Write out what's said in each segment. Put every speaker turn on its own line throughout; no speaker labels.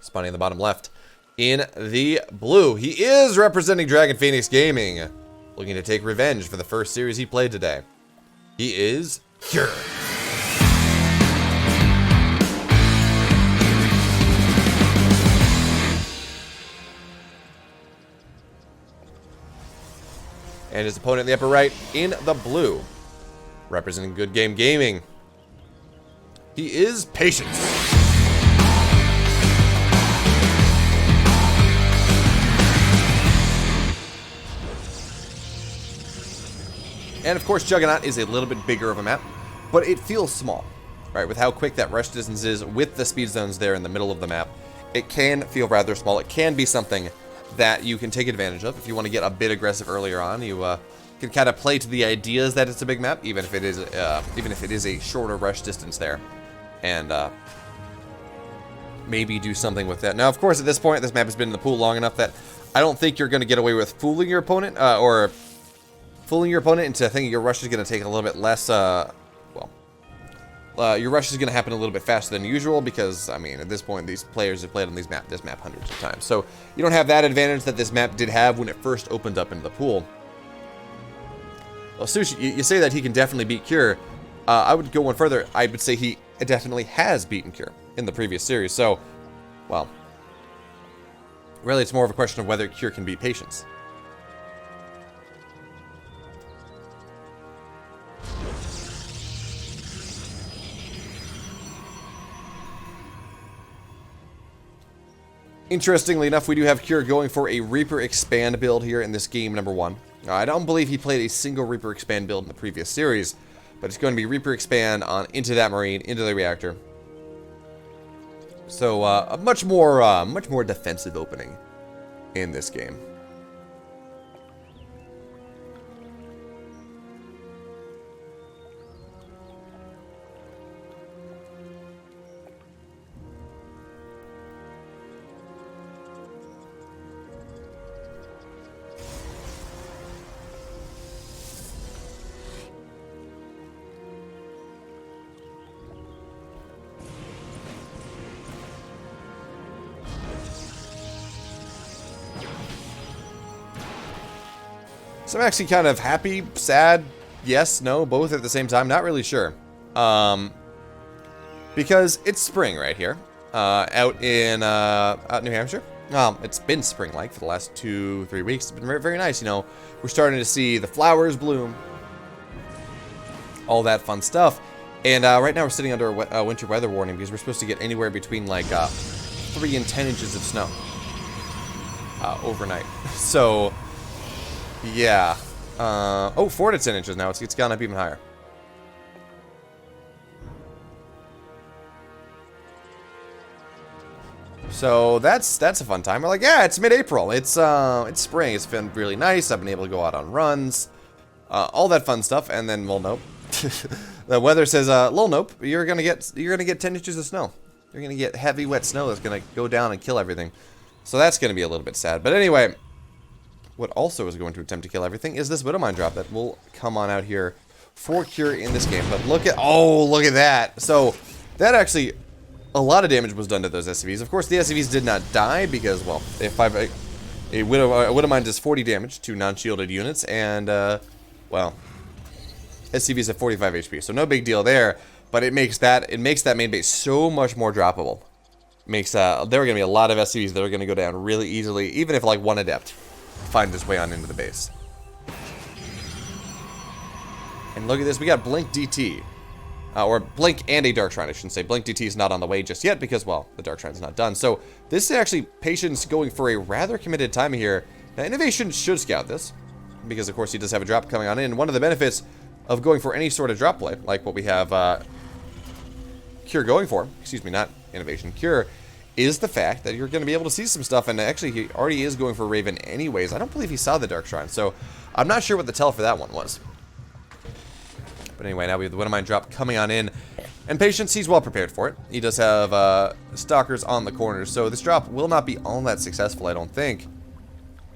Spawning in the bottom left. In the blue, he is representing Dragon Phoenix Gaming, looking to take revenge for the first series he played today. He is Cure. And his opponent in the upper right, in the blue, representing Good Game Gaming. He is Patience. And of course, Juggernaut is a little bit bigger of a map, but it feels small, right? With how quick that rush distance is, with the speed zones there in the middle of the map, it can feel rather small. It can be something that you can take advantage of if you want to get a bit aggressive earlier on. You can kind of play to the ideas that it's a big map, even if it is a shorter rush distance there, and maybe do something with that. Now, of course, at this point, this map has been in the pool long enough that I don't think you're going to get away with fooling your opponent into thinking your rush is going to take a little bit less. Your rush is going to happen a little bit faster than usual because, I mean, at this point, these players have played on this map hundreds of times. So you don't have that advantage that this map did have when it first opened up into the pool. Well, Sushi, you say that he can definitely beat Cure. I would go one further. I would say he definitely has beaten Cure in the previous series. So, well, really, it's more of a question of whether Cure can beat Patience. Interestingly enough, we do have Cure going for a Reaper Expand build here in this game number 1. I don't believe he played a single Reaper Expand build in the previous series, but it's going to be Reaper Expand on into that Marine, into the Reactor. So a much more defensive opening in this game. So I'm actually kind of happy, sad, yes, no, both at the same time. Not really sure. Because it's spring right here, out in New Hampshire. It's been spring-like for the last 2-3 weeks. It's been very, very nice, you know. We're starting to see the flowers bloom, all that fun stuff. And right now we're sitting under a winter weather warning because we're supposed to get anywhere between like 3 and 10 inches of snow overnight. So yeah. 4 to 10 inches now. It's gone up even higher. So that's a fun time. We're like, yeah, it's mid-April. It's spring. It's been really nice. I've been able to go out on runs, all that fun stuff. And then, well, nope. The weather says, lol, nope. You're gonna get 10 inches of snow. You're gonna get heavy, wet snow that's gonna go down and kill everything. So that's gonna be a little bit sad. But anyway, what also is going to attempt to kill everything is this Widowmine drop that will come on out here for Cure in this game. But look at that. So that actually, a lot of damage was done to those SCVs. Of course, the SCVs did not die because, well, a Widowmine does 40 damage to non-shielded units, and, well, SCVs have 45 HP, so no big deal there. But it makes that main base so much more droppable. There are going to be a lot of SCVs that are going to go down really easily, even if like one adept finds its way on into the base. And look at this, we got Blink DT. Or Blink and a Dark Shrine, I shouldn't say. Blink DT is not on the way just yet because, well, the Dark Shrine is not done. So this is actually Patience going for a rather committed time here. Now, Innovation should scout this because, of course, he does have a drop coming on in. One of the benefits of going for any sort of drop play, like what we have Cure going for, excuse me, not Innovation, Cure, is the fact that you're going to be able to see some stuff. And actually, he already is going for Raven anyways. I don't believe he saw the Dark Shrine, so I'm not sure what the tell for that one was. But anyway, now we have the Widowmine drop coming on in. And Patience, he's well prepared for it. He does have Stalkers on the corners, so this drop will not be all that successful, I don't think.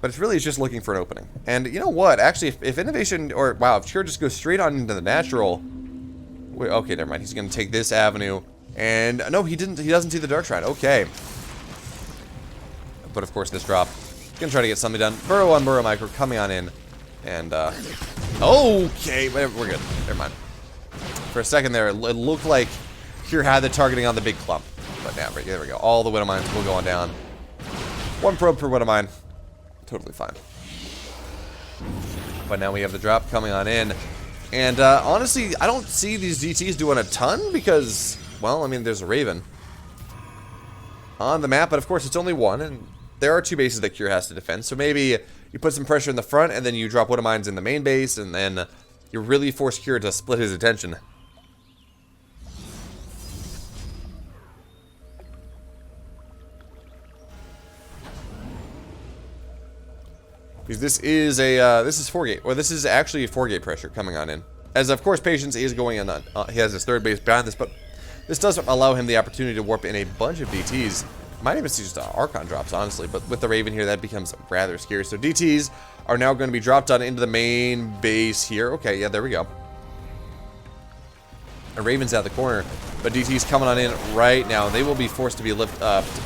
But it's really just looking for an opening. And you know what? Actually, if Innovation, or wow, if Cure just goes straight on into the natural... Wait, okay, never mind. He's going to take this avenue. And no, he didn't. He doesn't see the Dark Shrine. Okay. but of course this drop. Gonna try to get something done. Burrow on Burrow Micro coming on in. And, okay, we're good. Never mind. For a second there, it looked like Cure had the targeting on the big clump. But now, there we go. All the Widow Mines will go on down. 1 probe per Widow Mine. Totally fine. But now we have the drop coming on in. And, honestly, I don't see these DTs doing a ton because, well, I mean, there's a Raven on the map, but of course it's only one, and there are 2 bases that Cure has to defend, so maybe you put some pressure in the front, and then you drop Widow Mines in the main base, and then you really force Cure to split his attention. Because this is a, this is 4-gate, or this is actually a 4-gate pressure coming on in. As of course Patience is going in on, he has his 3rd base behind this, but this doesn't allow him the opportunity to warp in a bunch of DTs. Might even see just Archon drops, honestly, but with the Raven here, that becomes rather scary. So DTs are now going to be dropped on into the main base here. Okay, yeah, there we go. A Raven's out the corner, but DT's coming on in right now. They will be forced to be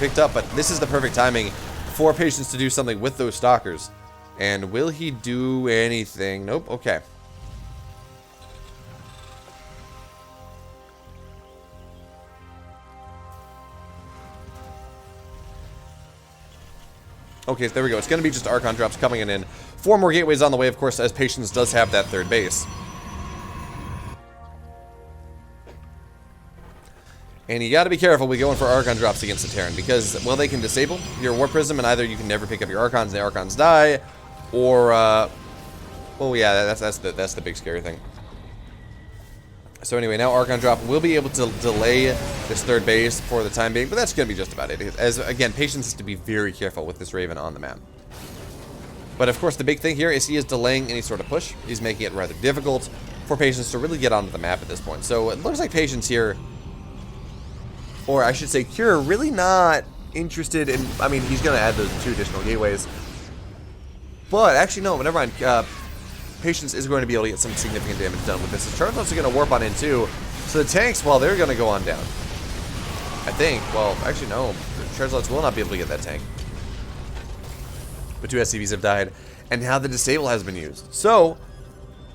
picked up, but this is the perfect timing for Patience to do something with those Stalkers. And will he do anything? Nope, okay. Okay, there we go. It's going to be just Archon drops coming in. 4 more gateways on the way, of course, as Patience does have that 3rd base. And you got to be careful with going for Archon drops against the Terran, because, well, they can disable your Warp Prism, and either you can never pick up your Archons and the Archons die, or, well, yeah, that's the big scary thing. So anyway, now Archon drop will be able to delay this 3rd base for the time being, but that's going to be just about it. As, again, Patience has to be very careful with this Raven on the map. But of course, the big thing here is he is delaying any sort of push. He's making it rather difficult for Patience to really get onto the map at this point. So it looks like Patience here, or I should say Cure, really not interested in, I mean, he's going to add those 2 additional gateways. But actually, no, never mind. Patience is going to be able to get some significant damage done with this. The Charizards are going to warp on in too. So the tanks, well, they're going to go on down. I think. Well, actually, no. The Charizards will not be able to get that tank. But 2 SCVs have died. And now the disable has been used. So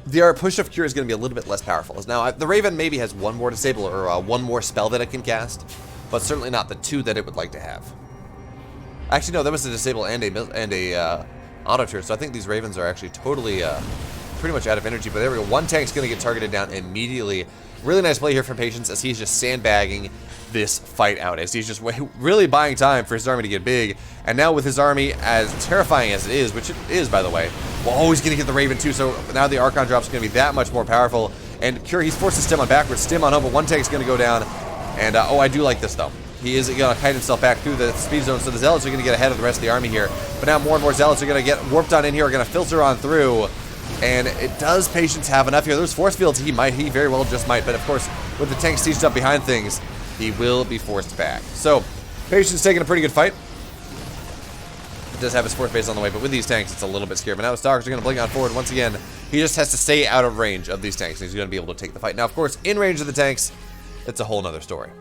the push of Cure is going to be a little bit less powerful. Now, the Raven maybe has 1 more disable or 1 more spell that it can cast. But certainly not the 2 that it would like to have. Actually, no, that was a disable and a auto turret. So I think these Ravens are actually totally pretty much out of energy, but there we go. 1 tank's going to get targeted down immediately. Really nice play here from Patience as he's just sandbagging this fight out, as he's just really buying time for his army to get big. And now with his army as terrifying as it is, which it is, by the way, well, oh, he's going to get the Raven too, so now the Archon drop's going to be that much more powerful. And Cure, he's forced to stem on backwards, stem on over. 1 tank's going to go down. And, oh, I do like this, though. He is going to kite himself back through the speed zone, so the Zealots are going to get ahead of the rest of the army here. But now more and more Zealots are going to get warped on in here, are going to filter on through. And it does Patience have enough here. Those force fields, he very well just might. But of course, with the tank sieged up behind things, he will be forced back. So, Patience taking a pretty good fight. He does have his 4th base on the way, but with these tanks, it's a little bit scary. But now the Stalkers are going to blink on forward once again. He just has to stay out of range of these tanks, and he's going to be able to take the fight. Now, of course, in range of the tanks, it's a whole nother story.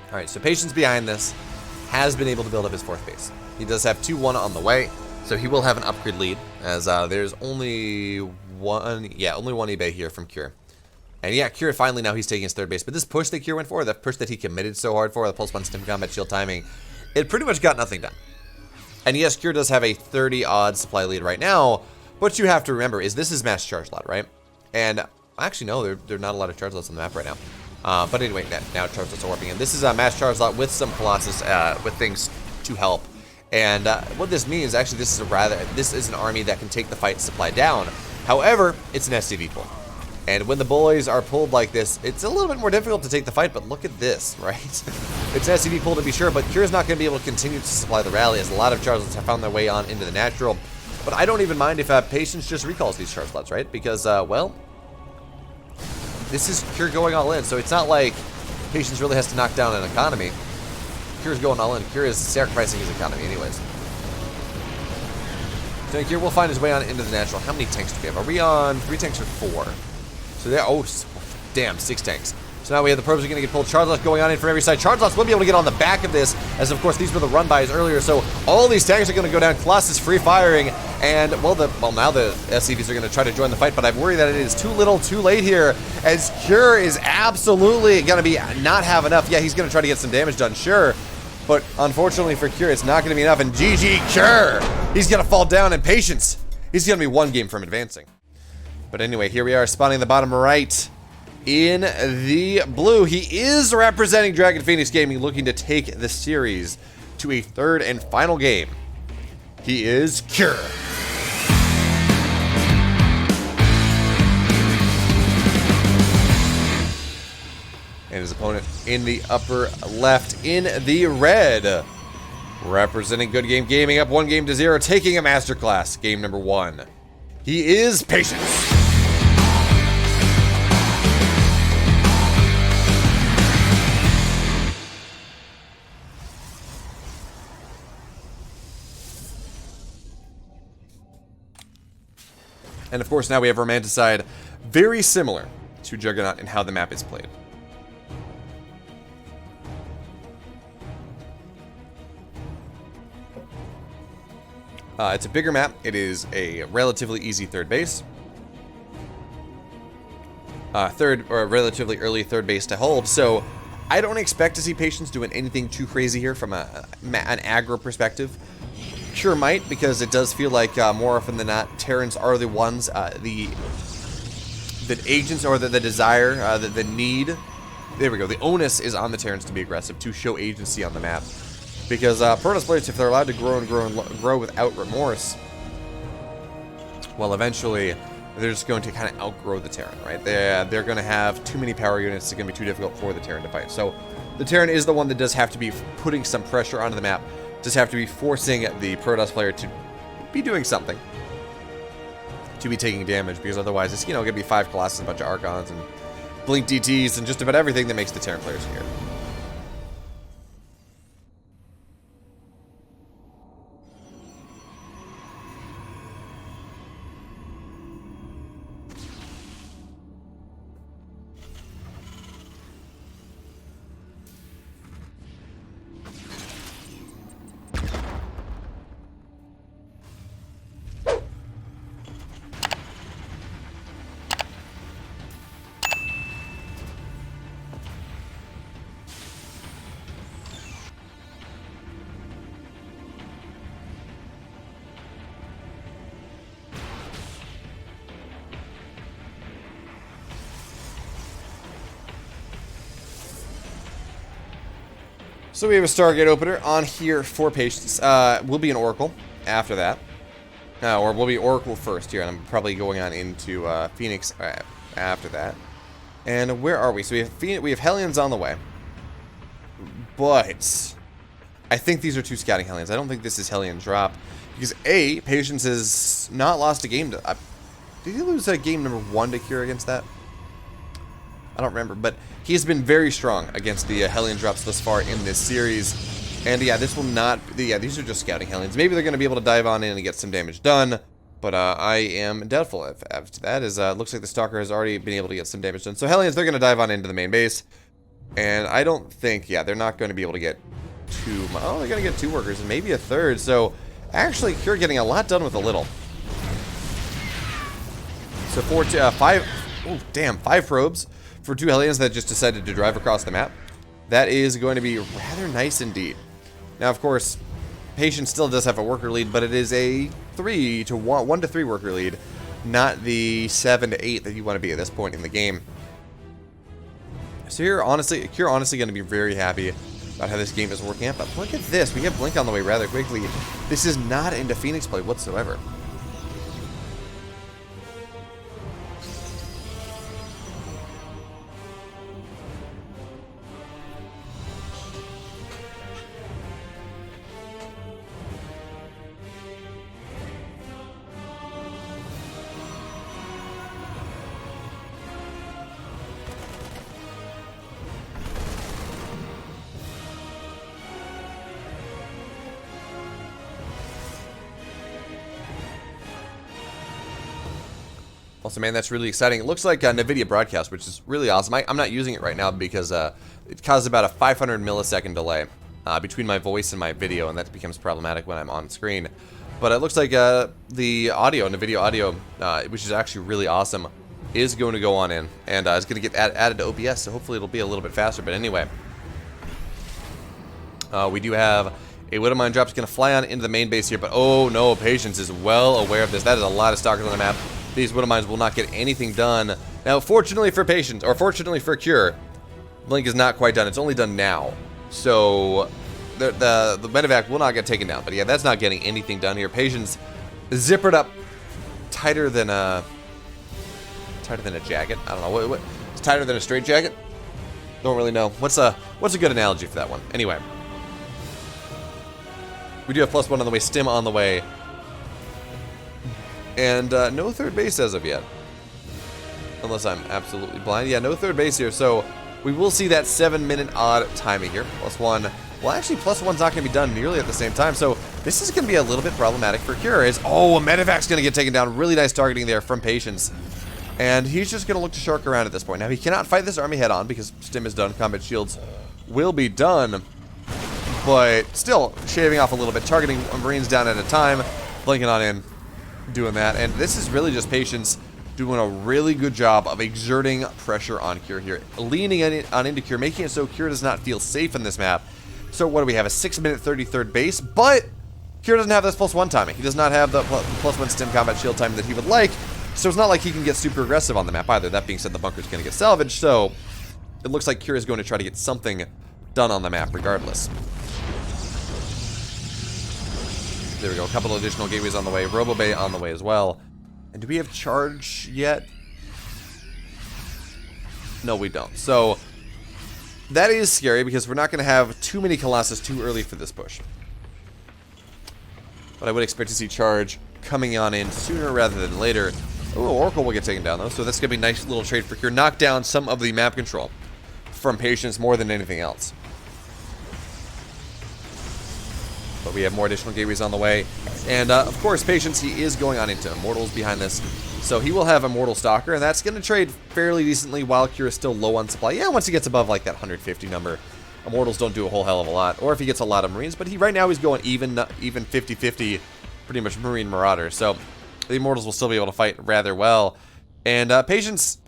Alright, so Patience behind this has been able to build up his 4th base. He does have 2-1 on the way, so he will have an upgrade lead, as there's only one eBay here from Cure. And yeah, Cure finally now he's taking his 3rd base, but this push that Cure went for, that push that he committed so hard for, the Pulse One Stim Combat Shield timing, it pretty much got nothing done. And yes, Cure does have a 30-odd supply lead right now, but you have to remember is this is mass charge lot, right? And actually no, there are not a lot of charge lots on the map right now. But anyway, now charge lots are warping in. This is a mass charge lot with some Colossus with things to help. And what this means, actually, this is an army that can take the fight supply down. However, it's an SCV pull. And when the bullies are pulled like this, it's a little bit more difficult to take the fight, but look at this, right? It's an SCV pull to be sure, but Cure's not going to be able to continue to supply the rally as a lot of Charizards have found their way on into the natural. But I don't even mind if Patience just recalls these charge slots, right? Because, well, this is Cure going all in, so it's not like Patience really has to knock down an economy. Cure's going all in. Cure is sacrificing his economy anyways. So Cure will find his way on into the natural. How many tanks do we have? Are we on 3 tanks or 4? So there, oh, damn, 6 tanks. So now we have the probes are going to get pulled. Charge lots going on in from every side. Charge lots will be able to get on the back of this, as of course these were the run-bys earlier. So all these tanks are going to go down. Colossus free firing, and well, now the SCVs are going to try to join the fight. But I worry that it is too little, too late here, as Cure is absolutely going to be not have enough. Yeah, he's going to try to get some damage done, sure, but unfortunately for Cure, it's not going to be enough. And GG Cure, he's going to fall down. And Patience, he's going to be 1 game from advancing. But anyway, here we are spawning the bottom right. In the blue, he is representing Dragon Phoenix Gaming, looking to take the series to a 3rd and final game. He is Cure. And his opponent in the upper left in the red, representing Good Game Gaming, up 1 game to 0, taking a masterclass. Game number 1. He is Patience. And of course, now we have Romanticide, very similar to Juggernaut in how the map is played. It's a bigger map. It is a relatively easy 3rd base. Relatively early 3rd base to hold. So I don't expect to see Patience doing anything too crazy here from an aggro perspective. Sure might, because it does feel like more often than not, Terrans are the ones, the agents or the desire, the need. There we go. The onus is on the Terrans to be aggressive, to show agency on the map. Because Protoss players, if they're allowed to grow and grow and grow without remorse, well, eventually they're just going to kind of outgrow the Terran, right? They're going to have too many power units. It's going to be too difficult for the Terran to fight. So the Terran is the one that does have to be putting some pressure onto the map. Just have to be forcing the Protoss player to be doing something, to be taking damage, because otherwise it's, going to be 5 Colossus, a bunch of Archons, and Blink DTs, and just about everything that makes the Terran players scared. So we have a Stargate opener on here for Patience. Will be an Oracle after that. Or we'll be Oracle first here, and I'm probably going on into Phoenix after that. And where are we? So we have Hellions on the way. But I think these are 2 scouting Hellions. I don't think this is Hellion drop. Because A, Patience has not lost a game to... did he lose a game number 1 to Cure against that? I don't remember, but he has been very strong against the Hellion drops thus far in this series. And yeah, this will not... yeah, these are just scouting Hellions. Maybe they're going to be able to dive on in and get some damage done, but I am doubtful as to that, as looks like the Stalker has already been able to get some damage done. So Hellions, they're going to dive on into the main base, and I don't think... yeah, they're not going to be able to get 2... oh, they're going to get 2 workers, and maybe a 3rd, so actually Cure getting a lot done with a little. So 5... oh, damn, 5 probes for 2 Hellions that just decided to drive across the map. That is going to be rather nice indeed. Now, of course, Patience still does have a worker lead, but it is a 1 to 3 worker lead, not the 7 to 8 that you want to be at this point in the game. So here, honestly, Cure honestly going to be very happy about how this game is working out. But look at this. We have Blink on the way rather quickly. This is not into Phoenix play whatsoever. Also, man, that's really exciting. It looks like NVIDIA Broadcast, which is really awesome. I'm not using it right now because it causes about a 500 millisecond delay between my voice and my video, and that becomes problematic when I'm on screen. But it looks like the audio, NVIDIA audio, which is actually really awesome, is going to go on in, and it's going to get added to OBS, so hopefully it'll be a little bit faster. But anyway, we do have a Widow Mine drop. It's going to fly on into the main base here, but oh no, Patience is well aware of this. That is a lot of stalkers on the map. These Widow Mines will not get anything done. Now, fortunately for Patience, or fortunately for Cure, Blink is not quite done. It's only done now. So the medevac will not get taken down. But yeah, that's not getting anything done here. Patience zippered up tighter than a jacket. I don't know. What it's tighter than a straight jacket? Don't really know. What's a good analogy for that one? Anyway, we do have +1 on the way, stim on the way. And no third base as of yet. Unless I'm absolutely blind. Yeah, no third base here. So we will see that 7-minute odd timing here. +1. Well, actually, +1's not going to be done nearly at the same time. So this is going to be a little bit problematic for Cure. A medevac's going to get taken down. Really nice targeting there from Patience. And he's just going to look to shark around at this point. Now, he cannot fight this army head-on because stim is done. Combat shields will be done. But still, shaving off a little bit. Targeting Marines down at a time. Blinking on in. Doing that, and this is really just Patience doing a really good job of exerting pressure on Cure here, leaning on into Cure, making it so Cure does not feel safe in this map. So what do we have? A 6-minute 33rd base, but Cure doesn't have this +1 timing. He does not have the +1 stim combat shield time that he would like, so it's not like he can get super aggressive on the map either. That being said, the bunker's going to get salvaged, so it looks like Cure is going to try to get something done on the map regardless. There we go, a couple of additional gateways on the way, Robo Bay on the way as well. And do we have charge yet? No, we don't. So that is scary because we're not going to have too many Colossus too early for this push. But I would expect to see charge coming on in sooner rather than later. Oh, Oracle will get taken down though, so that's going to be a nice little trade for Cure. Knock down some of the map control from Patience more than anything else. But we have more additional gateways on the way. And, of course, Patience, he is going on into Immortals behind this. So he will have Immortal Stalker, and that's going to trade fairly decently while Cure is still low on supply. Yeah, once he gets above, like, that 150 number, Immortals don't do a whole hell of a lot. Or if he gets a lot of Marines. But right now he's going even 50-50, pretty much Marine Marauder. So the Immortals will still be able to fight rather well. And Patience,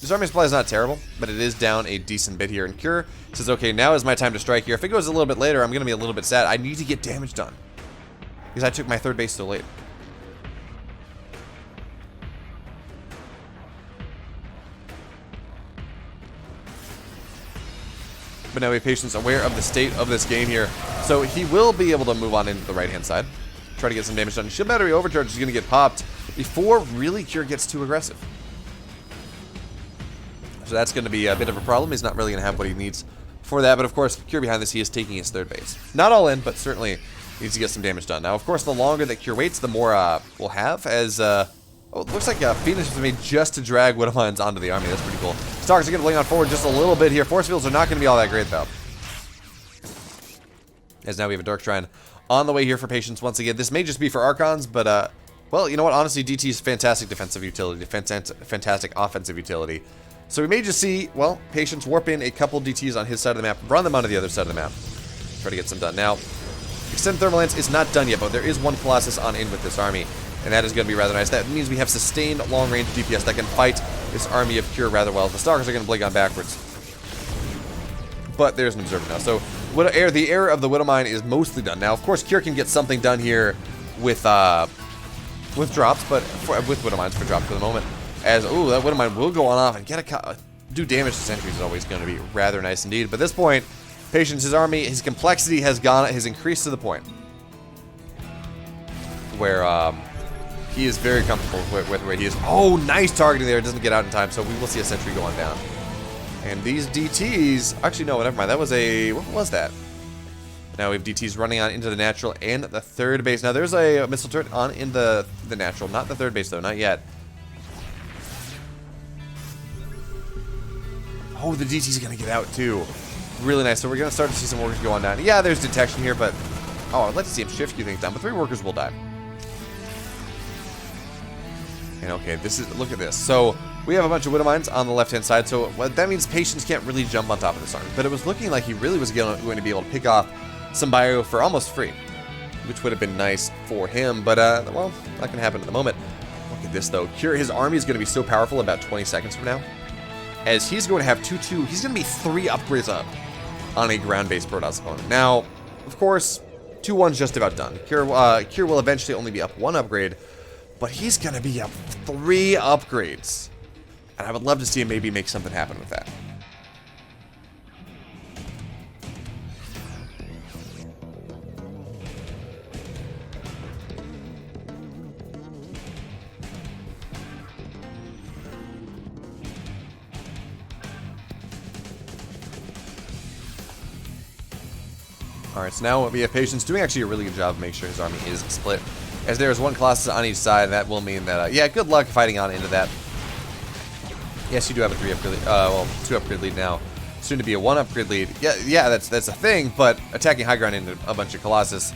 his army supply is not terrible, but it is down a decent bit here. And Cure says, okay, now is my time to strike here. If it goes a little bit later, I'm going to be a little bit sad. I need to get damage done because I took my third base so late. But now we have Patience aware of the state of this game here. So he will be able to move on into the right-hand side. Try to get some damage done. Shield Battery Overcharge is going to get popped before really Cure gets too aggressive. So that's going to be a bit of a problem. He's not really going to have what he needs for that. But of course, Cure behind this, he is taking his third base. Not all in, but certainly needs to get some damage done. Now, of course, the longer that Cure waits, the more we'll have as... oh, it looks like Phoenix was made just to drag Widow Mines onto the army. That's pretty cool. Stalkers are going to bling on forward just a little bit here. Force fields are not going to be all that great, though. As now we have a Dark Shrine on the way here for Patience once again. This may just be for Archons, but, well, you know what? Honestly, DT is fantastic defensive utility, fantastic offensive utility. So we may just see, well, Patience warp in a couple DTs on his side of the map, run them onto the other side of the map. Try to get some done. Now, Extend Thermal Lance is not done yet, but there is one Colossus on in with this army, and that is going to be rather nice. That means we have sustained long-range DPS that can fight this army of Cure rather well. The Stalkers are going to blink on backwards. But there's an Observer now. So the error of the Widow Mine is mostly done. Now, of course, Cure can get something done here with drops, but with Widow Mines for drops for the moment. As, ooh, that Widow Mine will go on off and do damage to sentries is always going to be rather nice indeed. But at this point, Patience, his army, his complexity has increased to the point where he is very comfortable with where he is. Oh, nice targeting there. It doesn't get out in time, so we will see a sentry going down. And these DTs, actually no, never mind. That was what was that? Now we have DTs running on into the natural and the third base. Now there's a missile turret on in the natural, not the third base though, not yet. Oh, the DT's gonna get out too. Really nice. So we're gonna start to see some workers go on down. Yeah, there's detection here, but oh, I'd like to see him shift a few things down. But 3 workers will die. And okay, look at this. So we have a bunch of Widow Mines on the left-hand side, so what that means Patience can't really jump on top of this army. But it was looking like he really was going to be able to pick off some bio for almost free, which would have been nice for him, but well, not gonna happen at the moment. Look at this though. Cure, his army is gonna be so powerful about 20 seconds from now, as he's going to have 2-2. He's gonna be 3 upgrades up on a ground-based Protoss opponent. Now, of course, 2-1's just about done. Cure will eventually only be up 1 upgrade, but he's gonna be up 3 upgrades. And I would love to see him maybe make something happen with that. Alright, so now we have Patience doing actually a really good job of making sure his army is split. As there is 1 Colossus on each side, and that will mean that, yeah, good luck fighting on into that. Yes, you do have a 3 upgrade lead, well, 2 upgrade lead now. Soon to be a 1 upgrade lead. Yeah, that's a thing, but attacking high ground into a bunch of Colossus,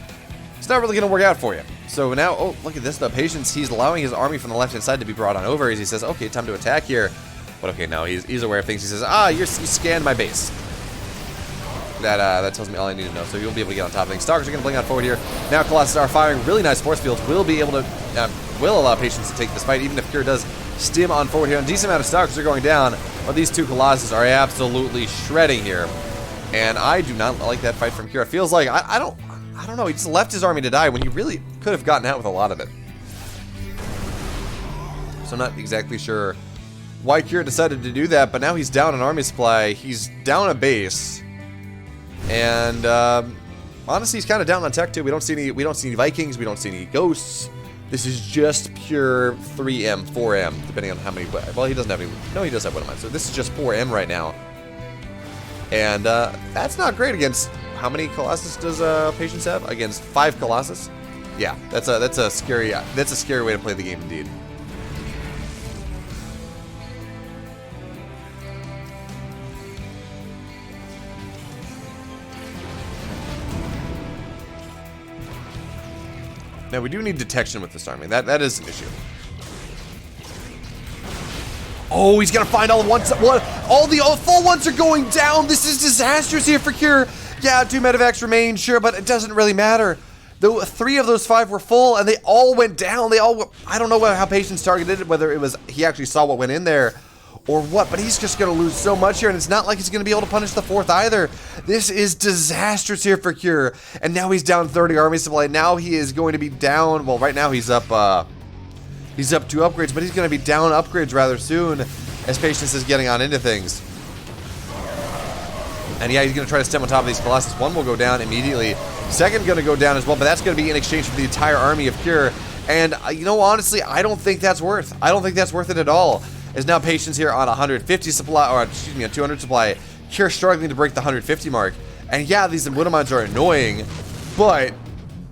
it's not really going to work out for you. So now, oh, look at this, the Patience, he's allowing his army from the left-hand side to be brought on over as he says, okay, time to attack here. But okay, now he's aware of things. He says, you scanned my base. That tells me all I need to know. So you'll be able to get on top of things. Stalkers are going to blink on forward here. Now Colossus are firing really nice force fields. Will be able to, will allow Patience to take this fight, even if Cure does stim on forward here. A decent amount of Stalkers are going down, but these 2 Colossus are absolutely shredding here. And I do not like that fight from Cure. It feels like, I don't know, he just left his army to die when he really could have gotten out with a lot of it. So I'm not exactly sure why Cure decided to do that, but now he's down an army supply. He's down a base. And honestly, he's kind of down on tech too. We don't see any Vikings. We don't see any ghosts. This is just pure 3M, 4M, depending on how many. Well, he doesn't have any. No, he does have one of mine. So this is just 4M right now. And that's not great against. How many Colossus does Patience have? Against 5 Colossus? Yeah, that's a scary way to play the game indeed. Now, we do need detection with this army. That is an issue. Oh, he's going to find all the ones. All the full ones are going down. This is disastrous here for Cure. Yeah, 2 medevacs remain, sure, but it doesn't really matter. Though 3 of those 5 were full, and they all went down. I don't know how Patience targeted it, whether it was he actually saw what went in there or what, but he's just going to lose so much here, and it's not like he's going to be able to punish the 4th either. This is disastrous here for Cure, and now he's down 30 army supply. Now he is going to be down, well, right now he's up 2 upgrades, but he's going to be down upgrades rather soon as Patience is getting on into things. And yeah, he's going to try to stem on top of these Colossus. 1 will go down immediately. 2nd going to go down as well, but that's going to be in exchange for the entire army of Cure. And, you know, honestly, I don't think that's worth it at all. Is now Patience here on 150 supply, or excuse me, on 200 supply. Cure struggling to break the 150 mark. And yeah, these Widow Mines are annoying, but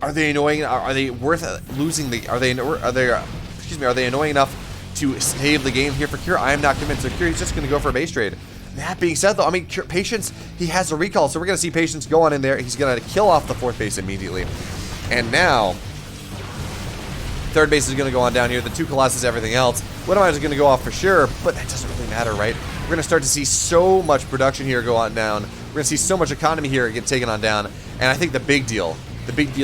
are they annoying? Are they worth losing the? Are they annoying enough to save the game here for Cure? I am not convinced. So Cure is just going to go for a base trade. That being said, though, I mean, Patience, he has a recall, so we're going to see Patience go on in there. He's going to kill off the 4th base immediately, and now 3rd base is going to go on down here. The 2 Colossus, everything else. Widow Mines is going to go off for sure, but that doesn't really matter, right? We're going to start to see so much production here go on down. We're going to see so much economy here get taken on down. And I think the big deal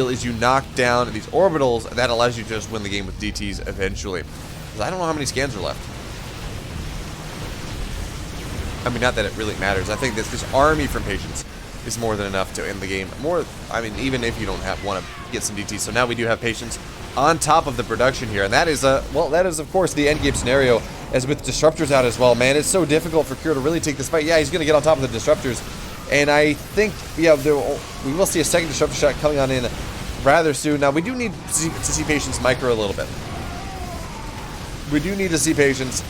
is you knock down these orbitals, and that allows you to just win the game with DTs eventually. Because I don't know how many scans are left. I mean, not that it really matters. I think this army from Patience is more than enough to end the game. I mean, even if you don't want to get some DTs. So now we do have Patience on top of the production here, and that is of course the end game scenario. As with disruptors out as well, man, it's so difficult for Cure to really take this fight. Yeah, he's going to get on top of the disruptors, and I think we will see a 2nd disruptor shot coming on in rather soon. Now we do need to see Patience micro a little bit. We do need to see Patience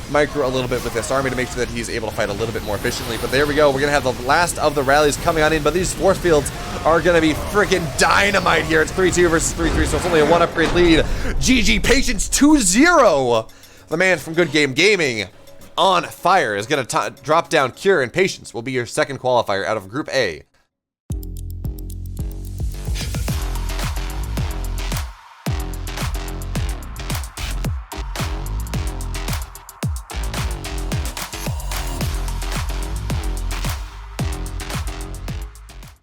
micro a little bit with this army to make sure that he's able to fight a little bit more efficiently. But there we go. We're going to have the last of the rallies coming on in, but these force fields are going to be freaking dynamite here. It's 3-2 versus 3-3, so it's only a 1 upgrade lead. GG, Patience 2-0. The man from Good Game Gaming on fire is going to drop down Cure, and Patience will be your 2nd qualifier out of Group A